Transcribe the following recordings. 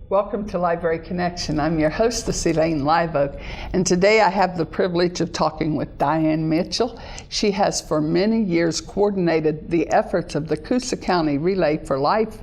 Welcome to Library Connection. I'm your hostess, Elaine Live Oak, and today I have the privilege of talking with Diane Mitchell. She has for many years coordinated the efforts of the Coosa County Relay for Life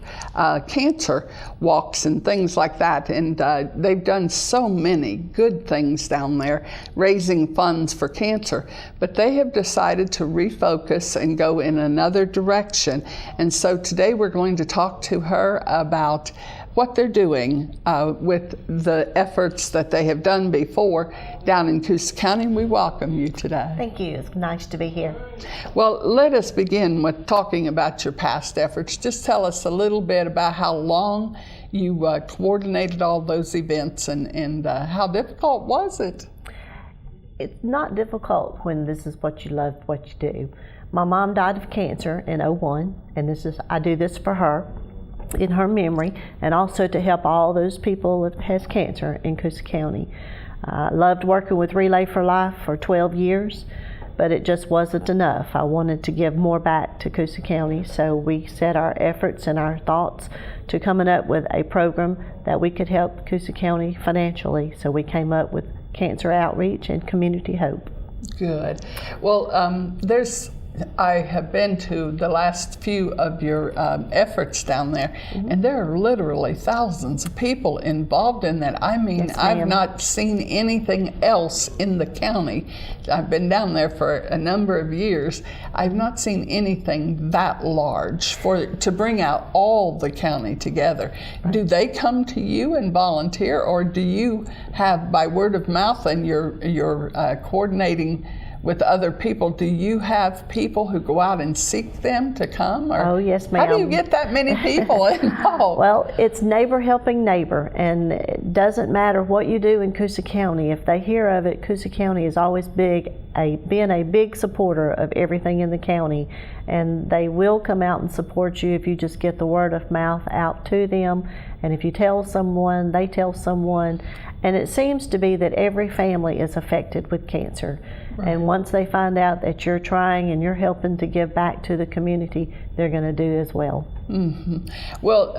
cancer walks and things like that, and they've done so many good things down there, raising funds for cancer, but they have decided to refocus and go in another direction. And so today we're going to talk to her about what they're doing with the efforts that they have done before down in Coosa County. We welcome you today. Thank you. It's nice to be here. Well, let us begin with talking about your past efforts. Just tell us a little bit about how long you coordinated all those events and how difficult was it? It's not difficult when this is what you love, what you do. My mom died of cancer in 2001, and I do this for her, in her memory, and also to help all those people that has cancer in Coosa County. Loved working with Relay for Life for 12 years, but it just wasn't enough. I wanted to give more back to Coosa County, so we set our efforts and our thoughts to coming up with a program that we could help Coosa County financially. So we came up with Cancer Outreach and Community Hope. Good. Well, I have been to the last few of your efforts down there, and there are literally thousands of people involved in that. I mean, Yes, I've ma'am. not seen anything else in the county. I've been down there for a number of years. I've not seen anything that large to bring out all the county together. Right. Do they come to you and volunteer, or do you have, by word of mouth and you're coordinating with other people, do you have people who go out and seek them to come? Or oh, yes, ma'am. How do you get that many people involved? Well, it's neighbor helping neighbor, and it doesn't matter what you do in Coosa County. If they hear of it, Coosa County is always being a big supporter of everything in the county, and they will come out and support you if you just get the word of mouth out to them. And if you tell someone, they tell someone, and it seems to be that every family is affected with cancer. Right. And once they find out that you're trying and you're helping to give back to the community, they're going to do as well. Mm-hmm. Well,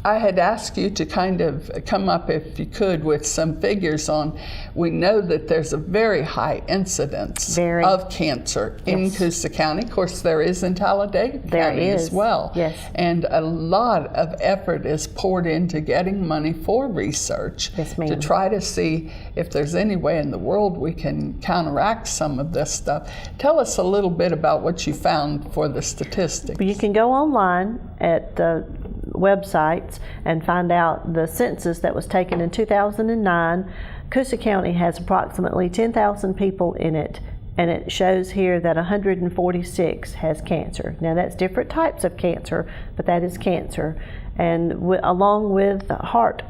I had asked you to kind of come up, if you could, with some figures on, we know that there's a very high incidence of cancer in Coosa County. Of course, there is in Talladega County as well. Yes. And a lot of effort is poured into getting money for research to try to see if there's any way in the world we can counteract some of this stuff. Tell us a little bit about what you found for the statistics. You can go online at websites and find out the census that was taken in 2009. Coosa County has approximately 10,000 people in it, and it shows here that 146 has cancer. Now that's different types of cancer, but that is cancer. And along with the Heart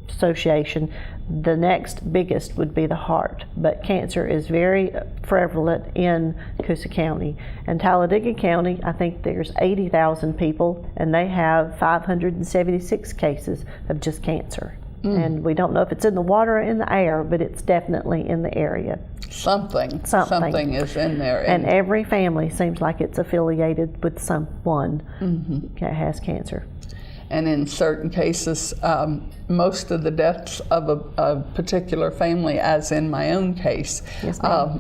Association, the next biggest would be the heart, but cancer is very prevalent in Coosa County. And Talladega County, I think there's 80,000 people, and they have 576 cases of just cancer. And we don't know if it's in the water or in the air, but it's definitely in the area. Something is in there. And every family seems like it's affiliated with someone that has cancer. And in certain cases, most of the deaths of a particular family, as in my own case,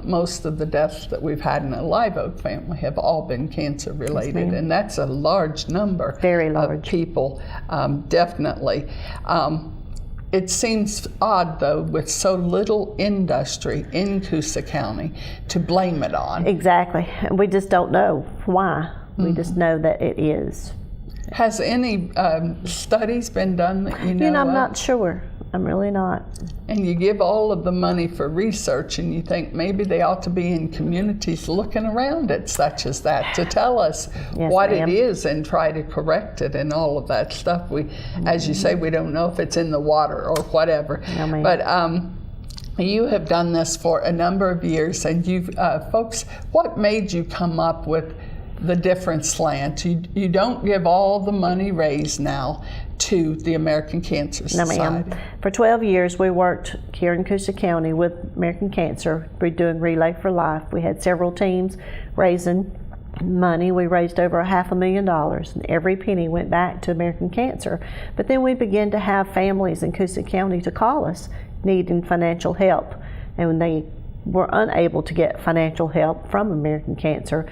most of the deaths that we've had in a Live Oak family have all been cancer related, and that's a large number of people, definitely. It seems odd, though, with so little industry in Coosa County to blame it on. Exactly. We just don't know why. We just know that it is. Has any studies been done that you know I'm of? not sure. I'm really not. And you give all of the money for research, and you think maybe they ought to be in communities looking around at such as that to tell us what it is and try to correct it and all of that stuff. We, as you say, we don't know if it's in the water or whatever. No, but you have done this for a number of years, and you've, folks, what made you come up with the different slant? You don't give all the money raised now to the American Cancer Society. No, ma'am. For 12 years, we worked here in Coosa County with American Cancer. We're doing Relay for Life. We had several teams raising money. We raised over $500,000, and every penny went back to American Cancer. But then we began to have families in Coosa County to call us needing financial help, and when they were unable to get financial help from American Cancer,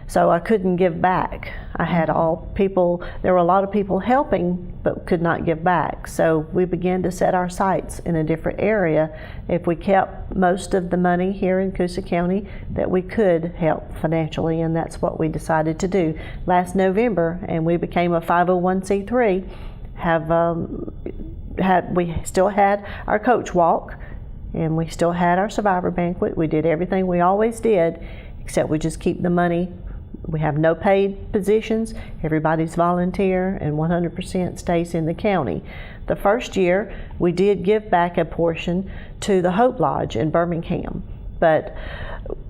so I couldn't give back. I had there were a lot of people helping but could not give back. So we began to set our sights in a different area. If we kept most of the money here in Coosa County, that we could help financially, and that's what we decided to do last November, and we became a 501c3. We still had our coach walk, and we still had our survivor banquet. We did everything we always did, except we just keep the money. We have no paid positions, everybody's volunteer, and 100% stays in the county. The first year, we did give back a portion to the Hope Lodge in Birmingham, but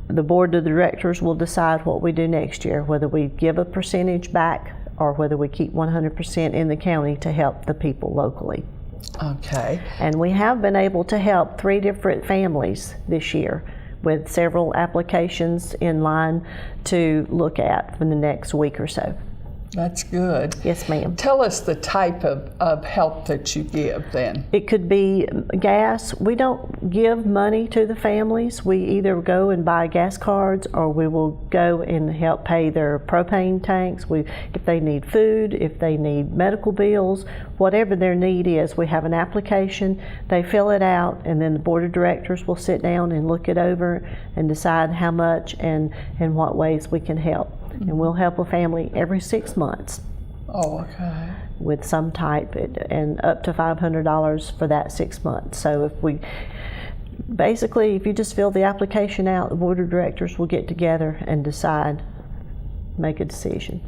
the board of directors will decide what we do next year, whether we give a percentage back or whether we keep 100% in the county to help the people locally. Okay. And we have been able to help 3 different families this year, with several applications in line to look at for the next week or so. That's good. Yes, ma'am. Tell us the type of help that you give then. It could be gas. We don't give money to the families. We either go and buy gas cards, or we will go and help pay their propane tanks. If they need food, if they need medical bills, whatever their need is, we have an application. They fill it out, and then the board of directors will sit down and look it over and decide how much and in what ways we can help. And we'll help a family every 6 months. Oh, okay. With some type, and up to $500 for that 6 months. So if you just fill the application out, the board of directors will get together and decide, make a decision.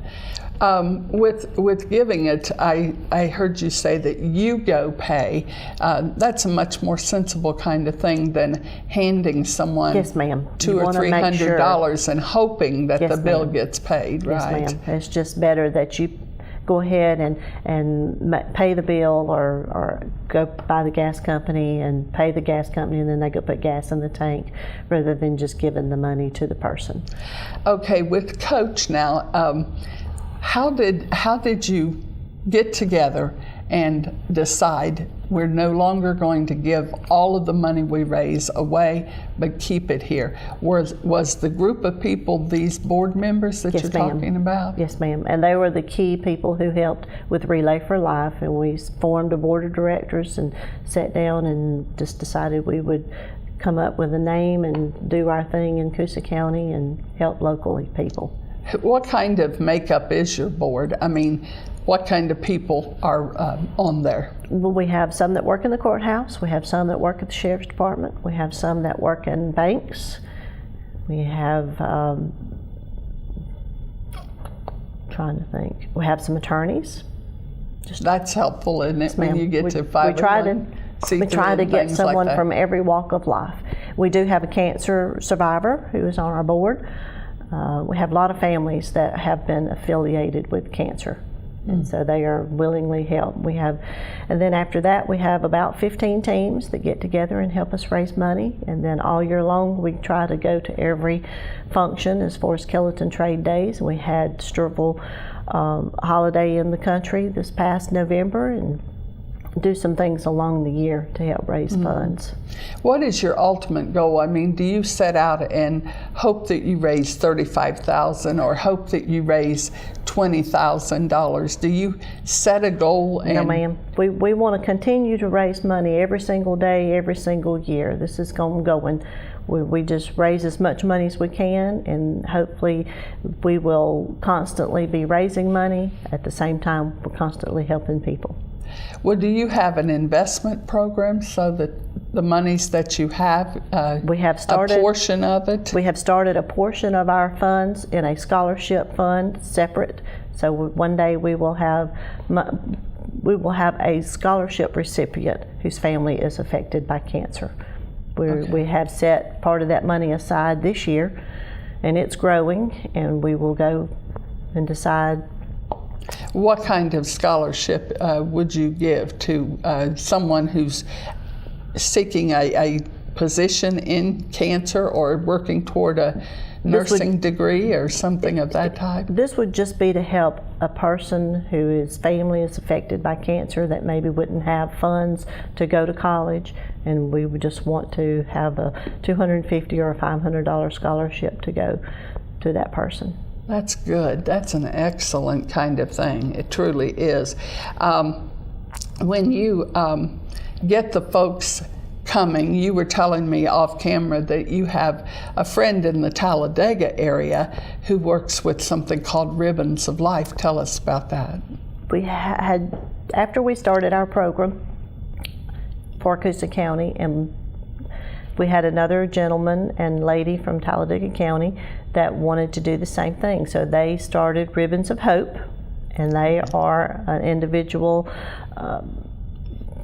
With giving it, I heard you say that you go pay. That's a much more sensible kind of thing than handing someone yes, ma'am. $200 or $300 and hoping that yes, the bill ma'am. Gets paid, right? Yes, ma'am. It's just better that you go ahead and pay the bill, or go by the gas company and pay the gas company, and then they go put gas in the tank, rather than just giving the money to the person. Okay, with Coach now, how did you get together and decide we're no longer going to give all of the money we raise away, but keep it here? Was the group of people these board members that yes, you're ma'am. talking about? Yes, ma'am. And they were the key people who helped with Relay for Life, and we formed a board of directors and sat down and just decided we would come up with a name and do our thing in Coosa County and help locally people. What kind of makeup is your board? I mean, what kind of people are on there? Well, we have some that work in the courthouse. We have some that work at the sheriff's department. We have some that work in banks. We have, trying to think, we have some attorneys. That's helpful, isn't it, when you get to 501c3? We try to get someone like from every walk of life. We do have a cancer survivor who is on our board. We have a lot of families that have been affiliated with cancer, and so they are willingly help. And then after that, we have about 15 teams that get together and help us raise money. And then all year long, we try to go to every function as far as skeleton trade days. We had Sturgill holiday in the country this past November, and do some things along the year to help raise funds. What is your ultimate goal? I mean, do you set out and hope that you raise $35,000 or hope that you raise $20,000? Do you set a goal? No, ma'am. We want to continue to raise money every single day, every single year. This is going. We just raise as much money as we can, and hopefully we will constantly be raising money. At the same time, we're constantly helping people. Well, do you have an investment program so that the monies that you have, we have started a portion of it? We have started a portion of our funds in a scholarship fund separate. So one day we will have a scholarship recipient whose family is affected by cancer. We have set part of that money aside this year, and it's growing, and we will go and decide. What kind of scholarship would you give to someone who's seeking a position in cancer or working toward a nursing degree or something of that type? This would just be to help a person whose family is affected by cancer that maybe wouldn't have funds to go to college, and we would just want to have a $250 or a $500 scholarship to go to that person. That's good. That's an excellent kind of thing. It truly is. When you get the folks coming, you were telling me off camera that you have a friend in the Talladega area who works with something called Ribbons of Life. Tell us about that. We had, after we started our program for Coosa County, and we had another gentleman and lady from Talladega County that wanted to do the same thing. So they started Ribbons of Hope, and they are an individual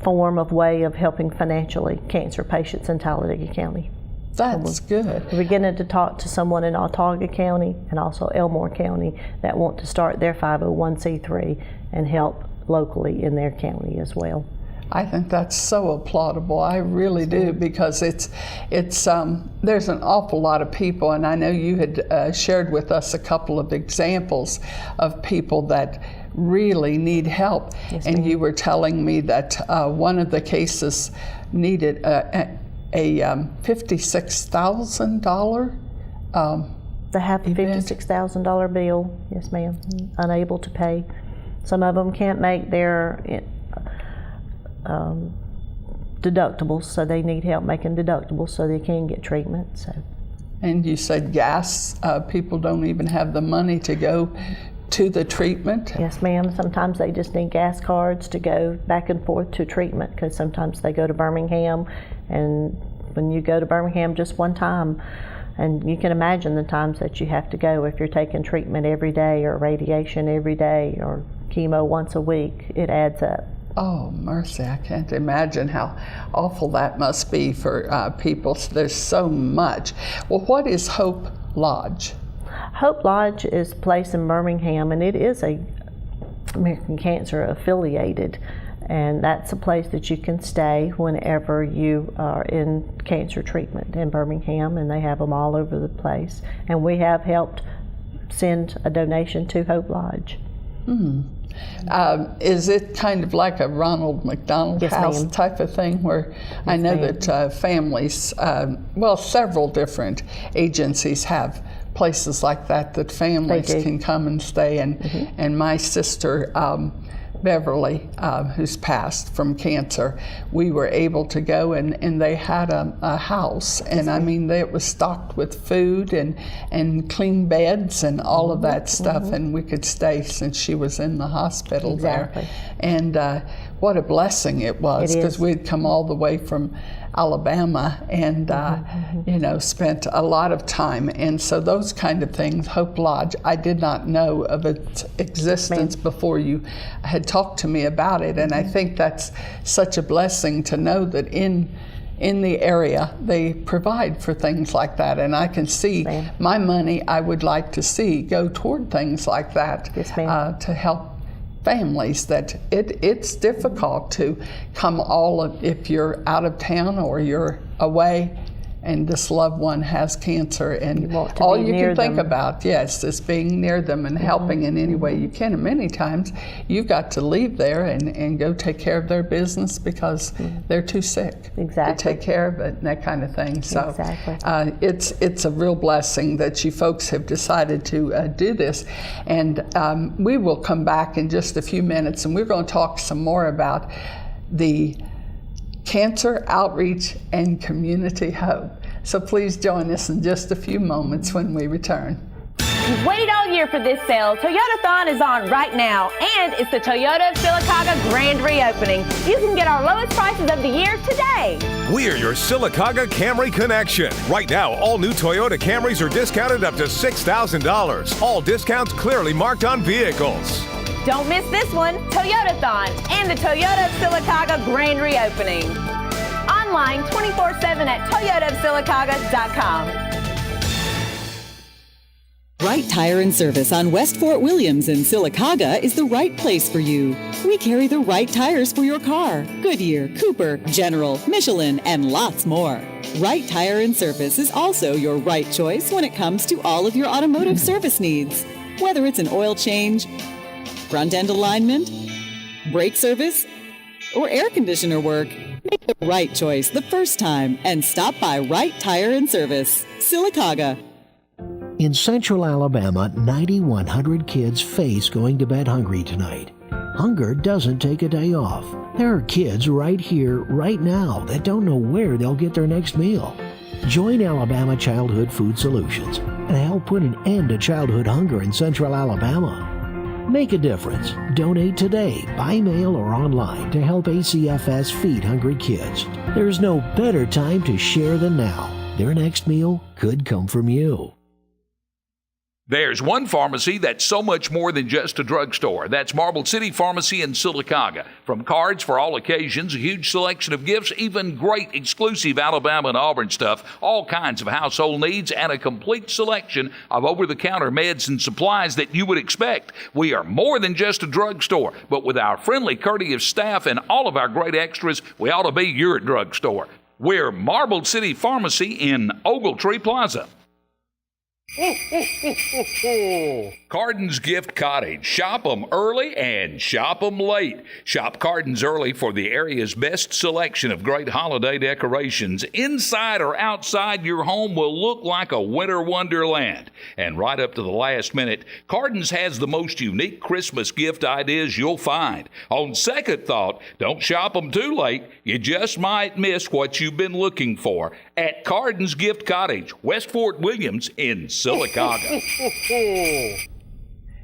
form of way of helping financially cancer patients in Talladega County. That's good. We're beginning to talk to someone in Autauga County and also Elmore County that want to start their 501c3 and help locally in their county as well. I think that's so applaudable. I really do, because it's there's an awful lot of people, and I know you had shared with us a couple of examples of people that really need help. Yes, and ma'am. you were telling me that one of the cases needed a $56,000. They have a Event. $56,000 bill, yes ma'am, unable to pay. Some of them can't make their deductibles, so they need help making deductibles so they can get treatment. So. And you said gas, people don't even have the money to go to the treatment? Yes ma'am, sometimes they just need gas cards to go back and forth to treatment, because sometimes they go to Birmingham, and when you go to Birmingham just one time, and you can imagine the times that you have to go if you're taking treatment every day or radiation every day or chemo once a week, it adds up. Oh, mercy, I can't imagine how awful that must be for people. There's so much. Well, what is Hope Lodge? Hope Lodge is a place in Birmingham, and it is a American Cancer affiliated, and that's a place that you can stay whenever you are in cancer treatment in Birmingham, and they have them all over the place. And we have helped send a donation to Hope Lodge. Is it kind of like a Ronald McDonald Yes, House ma'am. type of thing, where I know ma'am. that families, well, several different agencies have places like that families do. can come and stay. And my sister, Beverly, who's passed from cancer, we were able to go, and they had a house, and I mean, it was stocked with food and clean beds and all of that stuff, and we could stay since she was in the hospital Exactly. there. And what a blessing it was, It because is. we'd come all the way from Alabama and spent a lot of time. And so those kind of things, Hope Lodge, I did not know of its existence before you had talked to me about it. And I think that's such a blessing to know that in the area they provide for things like that. And I can see Ma'am. my money I would like to see go toward things like that, Yes, ma'am. to help families. That it's difficult to come if you're out of town or you're away and this loved one has cancer, and want to all be you near can think them. about, yes, is being near them and helping in any way you can. And many times you've got to leave there and go take care of their business because they're too sick Exactly. to take care of it and that kind of thing. So Exactly. it's a real blessing that you folks have decided to do this. And we will come back in just a few minutes, and we're going to talk some more about the Cancer Outreach and Community Hope. So please join us in just a few moments when we return. You've waited all year for this sale. Toyotathon is on right now, and it's the Toyota of Sylacauga grand reopening. You can get our lowest prices of the year today. We're your Sylacauga Camry connection. Right now, all new Toyota Camrys are discounted up to $6,000. All discounts clearly marked on vehicles. Don't miss this one, Toyotathon and the Toyota of Sylacauga grand reopening. Online 24/7 at toyotaofsylacauga.com. Wright Tire and Service on West Fort Williams in Sylacauga is the right place for you. We carry the right tires for your car: Goodyear, Cooper, General, Michelin, and lots more. Wright Tire and Service is also your right choice when it comes to all of your automotive service needs. Whether it's an oil change, front end alignment, brake service, or air conditioner work, make the right choice the first time and stop by Wright Tire and Service, Sylacauga. In Central Alabama, 9,100 kids face going to bed hungry tonight. Hunger doesn't take a day off. There are kids right here, right now, that don't know where they'll get their next meal. Join Alabama Childhood Food Solutions and help put an end to childhood hunger in Central Alabama. Make a difference. Donate today, by mail or online, to help ACFS feed hungry kids. There's no better time to share than now. Their next meal could come from you. There's one pharmacy that's so much more than just a drugstore. That's Marble City Pharmacy in Sylacauga. From cards for all occasions, a huge selection of gifts, even great exclusive Alabama and Auburn stuff, all kinds of household needs, and a complete selection of over-the-counter meds and supplies that you would expect. We are more than just a drugstore, but with our friendly, courteous staff and all of our great extras, we ought to be your drugstore. We're Marble City Pharmacy in Ogletree Plaza. Carden's Gift Cottage. Shop them early and shop them late. Shop Carden's early for the area's best selection of great holiday decorations. Inside or outside, your home will look like a winter wonderland. And right up to the last minute, Carden's has the most unique Christmas gift ideas you'll find. On second thought, don't shop them too late. You just might miss what you've been looking for at Carden's Gift Cottage, West Fort Williams in Sylacauga.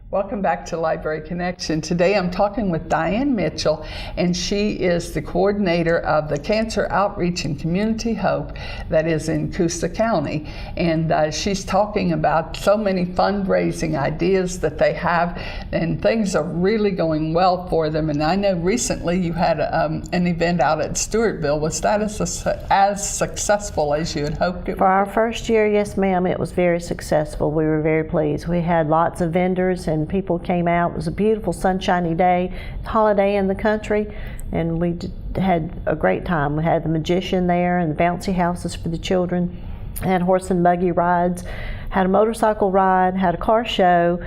Welcome back to Library Connection. Today I'm talking with Diane Mitchell, and she is the coordinator of the Cancer Outreach and Community Hope that is in Coosa County. And she's talking about so many fundraising ideas that they have, and things are really going well for them. And I know recently you had an event out at Stewartville. Was that as successful as you had hoped it For would? our first year, yes ma'am, it was very successful. We were very pleased. We had lots of vendors and people came out. It was a beautiful sunshiny day, holiday in the country, and we had a great time. We had the magician there and the bouncy houses for the children, had horse and buggy rides, had a motorcycle ride, had a car show,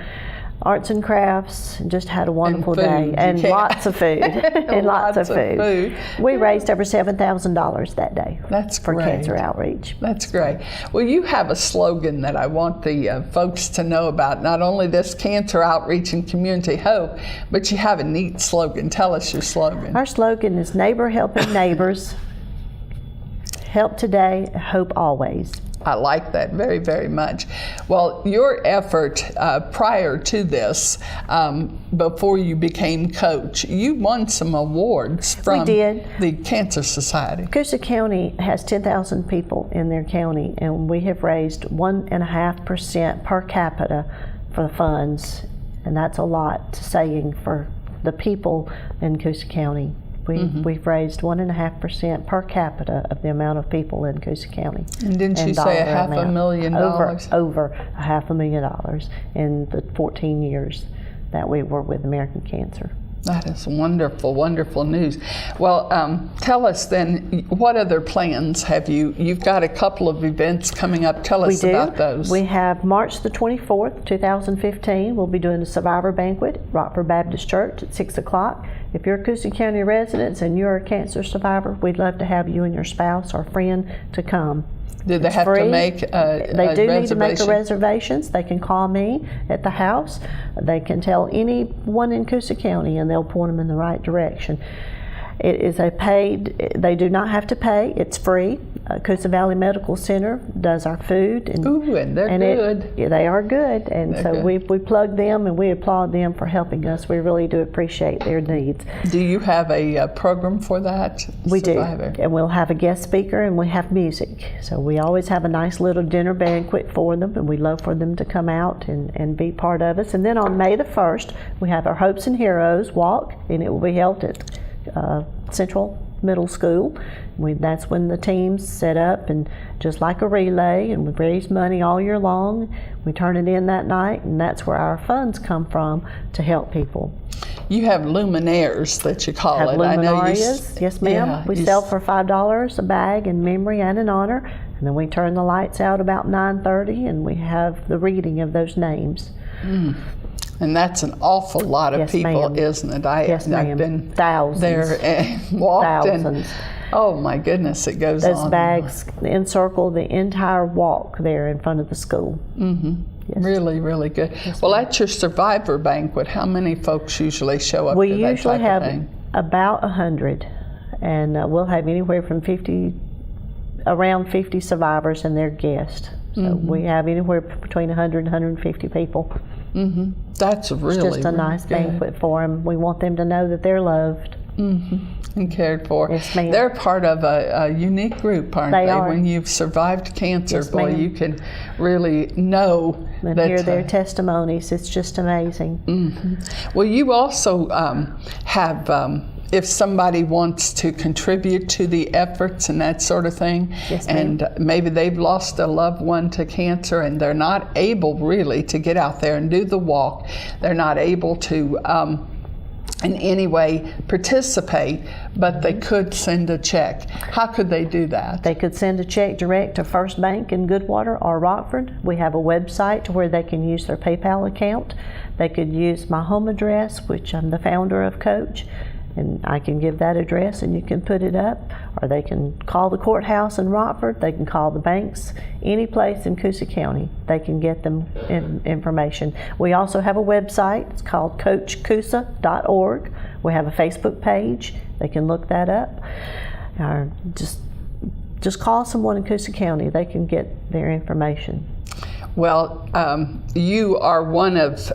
arts and crafts, and just had a wonderful day. And lots of food. And lots of food. We raised over $7,000 that day. That's for great. Cancer Outreach. That's great. Well, you have a slogan that I want the folks to know about. Not only this Cancer Outreach and Community Hope, but you have a neat slogan. Tell us your slogan. Our slogan is Neighbor Helping Neighbors. Help today, hope always. I like that very, very much. Well, your effort prior to this, before you became coach, you won some awards from the Cancer Society. Coosa County has 10,000 people in their county, and we have raised 1.5% per capita for the funds, and that's a lot saying for the people in Coosa County. We've raised 1.5% per capita of the amount of people in Coosa County. And didn't you say $500,000? Over $500,000 in the 14 years that we were with American Cancer. That is wonderful, wonderful news. Well, tell us then, what other plans have you? You've got a couple of events coming up. Tell us about those. We have March the 24th, 2015. We'll be doing a survivor banquet at Rockford Baptist Church at 6 o'clock. If you're a Coosa County resident and you're a cancer survivor, we'd love to have you and your spouse or friend to come. Do they have to make a They do need to make reservation? reservations. They can call me at the house. They can tell anyone in Coosa County and they'll point them in the right direction. It is a paid, they do not have to pay, it's free. Coosa Valley Medical Center does our food. And they're good. They are good, and so we plug them and we applaud them for helping us. We really do appreciate their needs. Do you have a program for that? We Survivor? do, and we'll have a guest speaker and we have music. So we always have a nice little dinner banquet for them, and we love for them to come out and be part of us. And then on May the 1st, we have our Hopes and Heroes Walk, and it will be held at Central Middle School. That's when the teams set up, and just like a relay, and we raise money all year long. We turn it in that night, and that's where our funds come from to help people. You have luminaires that you call Have it. luminarias, yes ma'am. Yeah, we sell for $5 a bag in memory and in honor, and then we turn the lights out about 9:30, and we have the reading of those names. And that's an awful lot of Yes, people, ma'am. isn't it? Yes, I've ma'am. been Thousands. there and walked and Thousands. oh my goodness, it goes Those on. bags encircle the entire walk there in front of the school. Really, really good. Well, at your survivor banquet, how many folks usually show up We to that usually type have of thing? about 100, and we'll have anywhere from around 50 survivors and their guests. So we have anywhere between 100 and 150 people. That's really, It's just a really nice good. banquet for them. We want them to know that they're loved. And cared for. Yes, ma'am. They're part of a unique group, aren't They they? are. When you've survived cancer, Yes, boy, ma'am. you can really know And that. hear their testimonies. It's just amazing. Well, you also have, if somebody wants to contribute to the efforts and that sort of thing, Yes, ma'am. and maybe they've lost a loved one to cancer and they're not able really to get out there and do the walk, they're not able to in any way participate, but they could send a check. How could they do that? They could send a check direct to First Bank in Goodwater or Rockford. We have a website where they can use their PayPal account. They could use my home address, which I'm the founder of Coach, and I can give that address and you can put it up. Or they can call the courthouse in Rockford. They can call the banks, any place in Coosa County. They can get them information. We also have a website. It's called CoachCoosa.org. We have a Facebook page. They can look that up. Or just call someone in Coosa County. They can get their information. Well, you are one of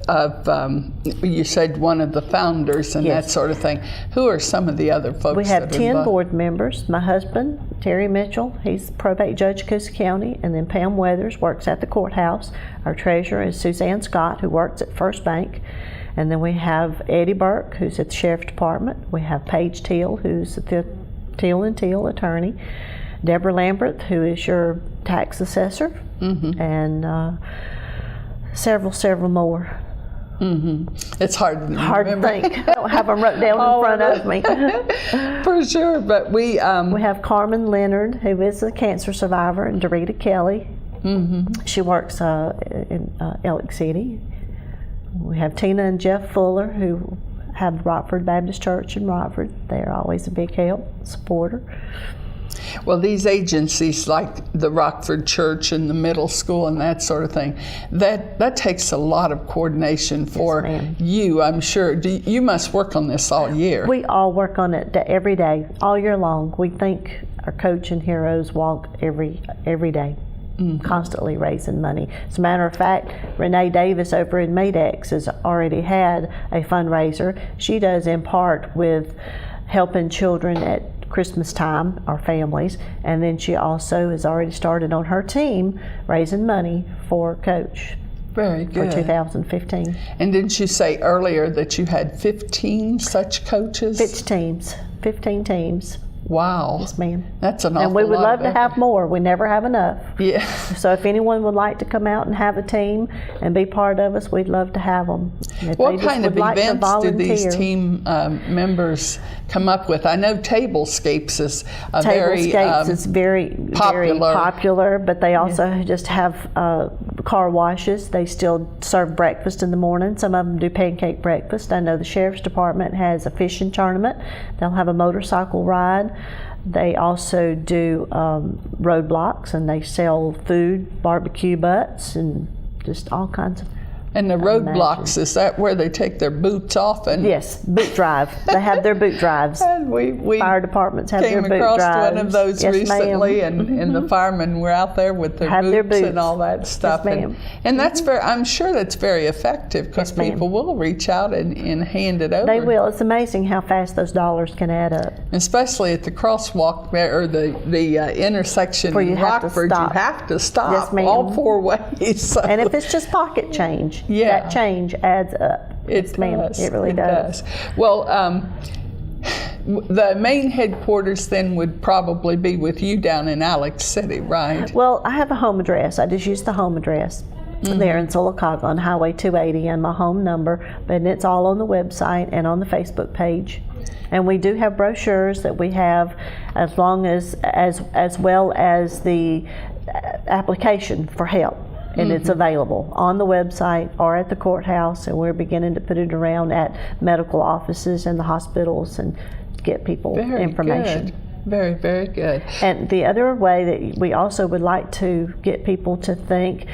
you said one of the founders and Yes. that sort of thing. Who are some of the other folks? We have that are 10 involved? board members. My husband, Terry Mitchell, he's probate judge of Coosa County, and then Pam Weathers works at the courthouse. Our treasurer is Suzanne Scott, who works at First Bank. And then we have Eddie Burke, who's at the Sheriff's Department. We have Paige Teal, who's the Teal & Teal attorney. Deborah Lambert, who is your tax assessor, and several more. It's hard to Hard remember. to think. I don't have them wrote down in front of me. For sure, but we We have Carmen Leonard, who is a cancer survivor, and Dorita Kelly. She works in Ellick City. We have Tina and Jeff Fuller, who have Rockford Baptist Church in Rockford. They're always a big help, supporter. well, these agencies like the Rockford Church and the middle school and that sort of thing, that takes a lot of coordination for ma'am. you, I'm sure. You must work on this all year. We all work on it every day, all year long. We think our Coach and Heroes walk every day. Constantly raising money. As a matter of fact, Renee Davis over in Madex has already had a fundraiser. She does in part with helping children at Christmas time, our families, and then she also has already started on her team raising money for Coach Very for good. 2015. And didn't you say earlier that you had 15 such coaches? 15 teams. Wow. Yes, ma'am. That's an awful And we would lot love of to have more. We never have enough. Yeah. So if anyone would like to come out and have a team and be part of us, we'd love to have them. If What they just kind of would like to events do these volunteer. team members come up with? I know Tablescapes is a very Tablescapes is very popular. popular, but they also just have car washes. They still serve breakfast in the morning. Some of them do pancake breakfast. I know the Sheriff's Department has a fishing tournament. They'll have a motorcycle ride. They also do roadblocks, and they sell food, barbecue butts, and just all kinds of. And the roadblocks, is that where they take their boots off? And Yes, boot drive. They have their boot drives. And we Fire departments have came their boot across drives. one of those Yes, recently, ma'am. and the firemen were out there with their, Have boots, their and boots. all that stuff. ma'am. And that's very, I'm sure that's very effective because Yes, ma'am. people will reach out and hand it over. They will. It's amazing how fast those dollars can add up. Especially at the crosswalk there, or the intersection Where you in have to Rockford, stop. you have to stop Yes, ma'am. all four ways. So And if it's just pocket change, Yeah. that change adds up. it Yes, ma'am. does. It really does. Well, the main headquarters then would probably be with you down in Alex City, right? Well, I have a home address. I just use the home address there in Sylacauga on Highway 280 and my home number, but it's all on the website and on the Facebook page. And we do have brochures that we have, as long as well as the application for help. And it's available on the website or at the courthouse, and we're beginning to put it around at medical offices and the hospitals and get people information. Good. Very, very good. And the other way that we also would like to get people to think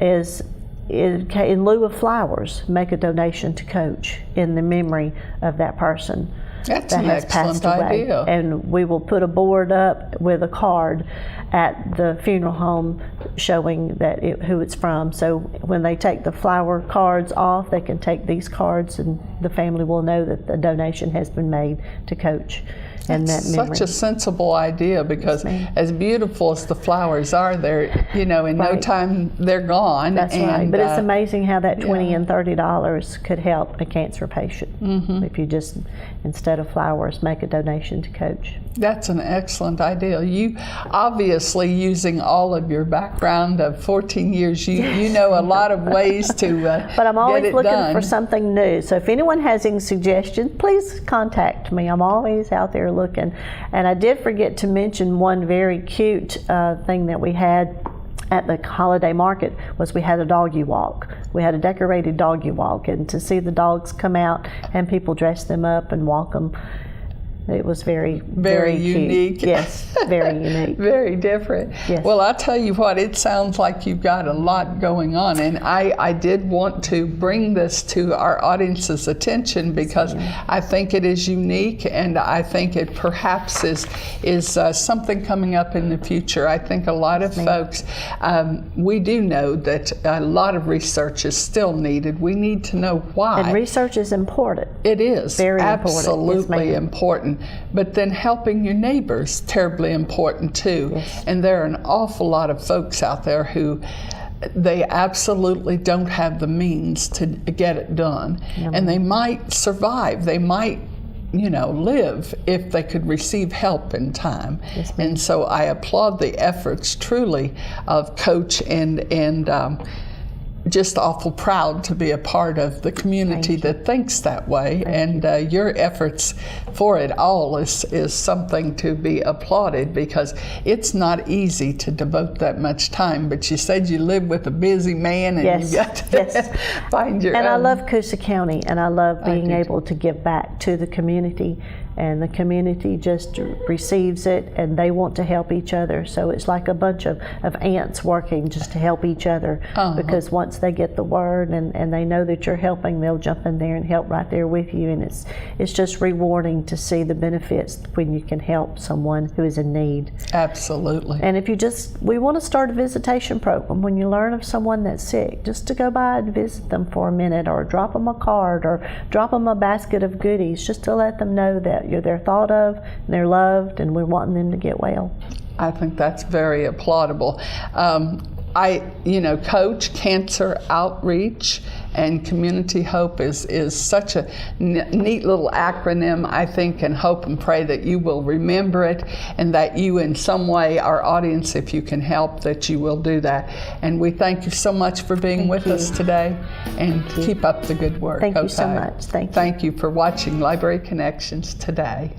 is, in lieu of flowers, make a donation to Coach in the memory of that person That's that an has excellent passed away. idea. And we will put a board up with a card at the funeral home showing that who it's from. So when they take the flower cards off, they can take these cards, and the family will know that the donation has been made to Coach. And that memory. Such a sensible idea, because as beautiful as the flowers are, they're, in no time they're gone. That's right. But it's amazing how that $20 yeah. and $30 could help a cancer patient if you just, instead of flowers, make a donation to Coach. That's an excellent idea. You obviously, using all of your background of 14 years, you know a lot of ways to But I'm always get it looking done. for something new. So if anyone has any suggestions, please contact me. I'm always out there looking. And I did forget to mention one very cute thing that we had at the holiday market was we had a doggy walk. We had a decorated doggy walk, and to see the dogs come out and people dress them up and walk them, it was very, very unique. Cute. Yes, very unique. Very different. Yes. Well, I'll tell you what, it sounds like you've got a lot going on, and I did want to bring this to our audience's attention because I think it is unique, and I think it perhaps is something coming up in the future. I think a lot of folks, we do know that a lot of research is still needed. We need to know why. And research is important. It is very absolutely important. important. But then helping your neighbors, terribly important too. Yes. And there are an awful lot of folks out there who they absolutely don't have the means to get it done. And they might survive. They might live if they could receive help in time. Yes, and so I applaud the efforts truly of Coach and just awful proud to be a part of the community that thinks that way. And your efforts for it all is something to be applauded, because it's not easy to devote that much time. But you said you live with a busy man, and you got to find your own. I love Coosa County, and I love being able to give back to the community. And the community just receives it, and they want to help each other. So it's like a bunch of ants working just to help each other. Because once they get the word and they know that you're helping, they'll jump in there and help right there with you. And it's just rewarding to see the benefits when you can help someone who is in need. Absolutely. And if we want to start a visitation program. When you learn of someone that's sick, just to go by and visit them for a minute, or drop them a card, or drop them a basket of goodies, just to let them know that they're thought of, and they're loved, and we're wanting them to get well. I think that's very applaudable. Coach, Cancer Outreach and Community Hope is such a neat little acronym, I think, and hope and pray that you will remember it, and that you in some way, our audience, if you can help, that you will do that. And we thank you so much for being with us today, and keep up the good work. Thank you so much. Thank you. Thank you for watching Library Connections today.